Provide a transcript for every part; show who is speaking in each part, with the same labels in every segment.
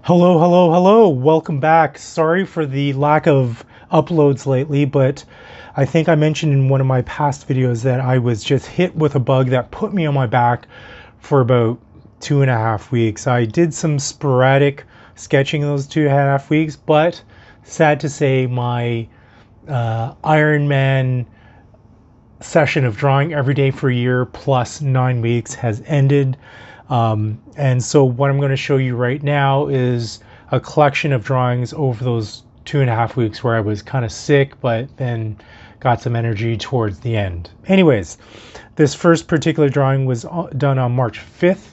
Speaker 1: Hello, hello, hello. Welcome back. Sorry for the lack of uploads lately, but I think I mentioned in one of my past videos that I was just hit with a bug that put me on my back for about 2.5 weeks. I did some sporadic sketching those 2.5 weeks, but sad to say, my Iron Man session of drawing every day for a year plus 9 weeks has ended. And so what I'm going to show you right now is a collection of drawings over those 2.5 weeks where I was kind of sick, but then got some energy towards the end. Anyways, this first particular drawing was done on March 5th.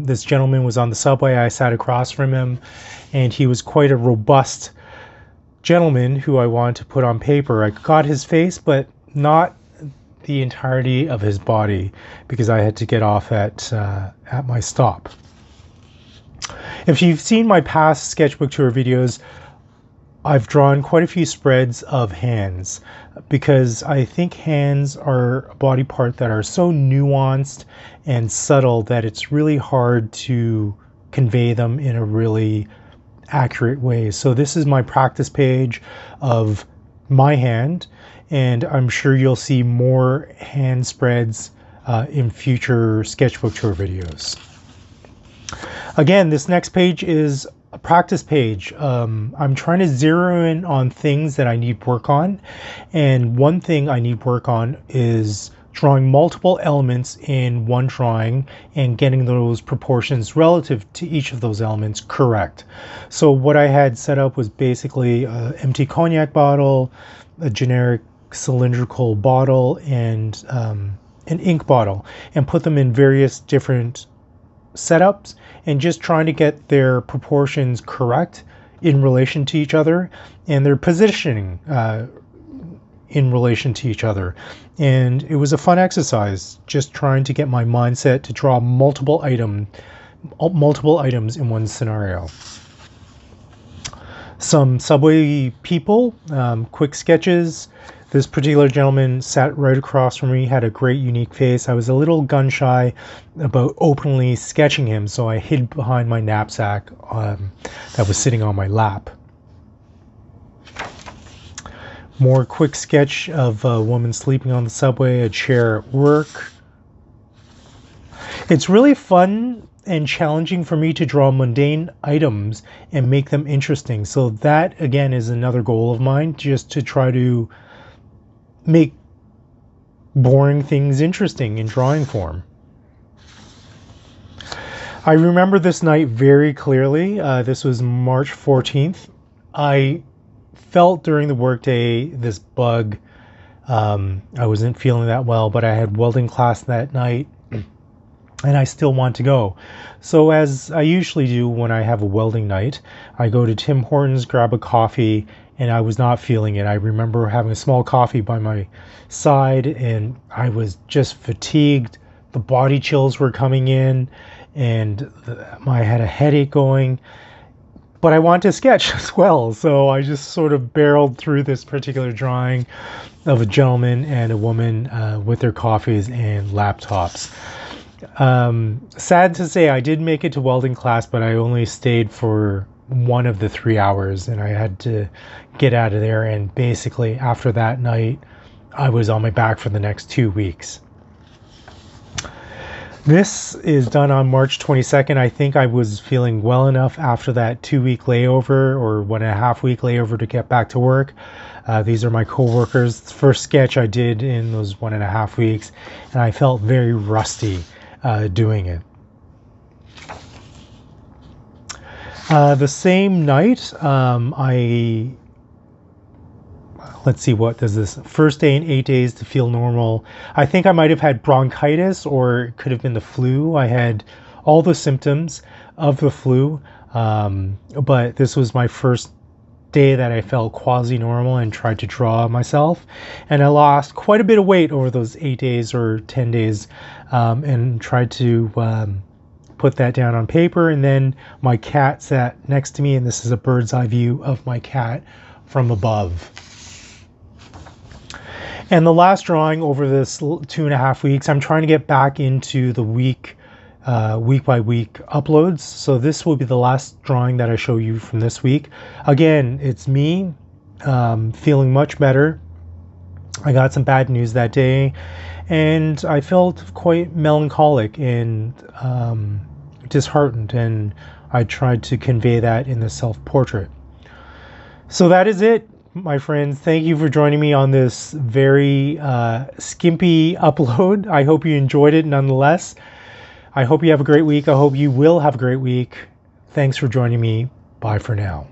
Speaker 1: This gentleman was on the subway. I sat across from him, and he was quite a robust gentleman who I wanted to put on paper. I got his face, but not the entirety of his body because I had to get off at my stop. If you've seen my past sketchbook tour videos, I've drawn quite a few spreads of hands because I think hands are a body part that are so nuanced and subtle that it's really hard to convey them in a really accurate way. So this is my practice page of my hand, and I'm sure you'll see more hand spreads in future sketchbook tour videos. Again, this next page is a practice page. I'm trying to zero in on things that I need work on, and one thing I need work on is drawing multiple elements in one drawing and getting those proportions relative to each of those elements correct. So what I had set up was basically an empty cognac bottle, a generic cylindrical bottle, and an ink bottle, and put them in various different setups and just trying to get their proportions correct in relation to each other and their positioning in relation to each other. And it was a fun exercise just trying to get my mindset to draw multiple items in one scenario. Some subway people, quick sketches. This particular gentleman sat right across from me, had a great unique face. I was a little gun shy about openly sketching him, so I hid behind my knapsack that was sitting on my lap. More quick sketch of a woman sleeping on the subway, a chair at work. It's really fun and challenging for me to draw mundane items and make them interesting. So that, again, is another goal of mine, just to try to make boring things interesting in drawing form. I remember this night very clearly. This was March 14th. I felt during the workday this bug. I wasn't feeling that well, but I had welding class that night and I still want to go. So as I usually do when I have a welding night, I go to Tim Hortons, grab a coffee, and I was not feeling it. I remember having a small coffee by my side and I was just fatigued. The body chills were coming in and I had a headache going. But I want to sketch as well, so I just sort of barreled through this particular drawing of a gentleman and a woman with their coffees and laptops. Sad to say, I did make it to welding class, but I only stayed for one of the 3 hours, and I had to get out of there. And basically, after that night, I was on my back for the next 2 weeks. This is done on March 22nd. I think I was feeling well enough after that 2-week layover or 1.5-week layover to get back to work. These are my co-workers. First sketch I did in those 1.5 weeks, and I felt very rusty doing it. The same night, let's see, what does this first day in 8 days to feel normal. I think I might have had bronchitis, or it could have been the flu. I had all the symptoms of the flu, but this was my first day that I felt quasi-normal and tried to draw myself. And I lost quite a bit of weight over those 8 days or 10 days and tried to put that down on paper. And then my cat sat next to me, and this is a bird's eye view of my cat from above. And the last drawing over this 2.5 weeks, I'm trying to get back into the week week by week uploads. So this will be the last drawing that I show you from this week. Again, it's me feeling much better. I got some bad news that day, and I felt quite melancholic and disheartened, and I tried to convey that in the self-portrait. So that is it, my friends. Thank you for joining me on this very skimpy upload. I hope you enjoyed it nonetheless. I hope you have a great week. I hope you will have a great week. Thanks for joining me. Bye for now.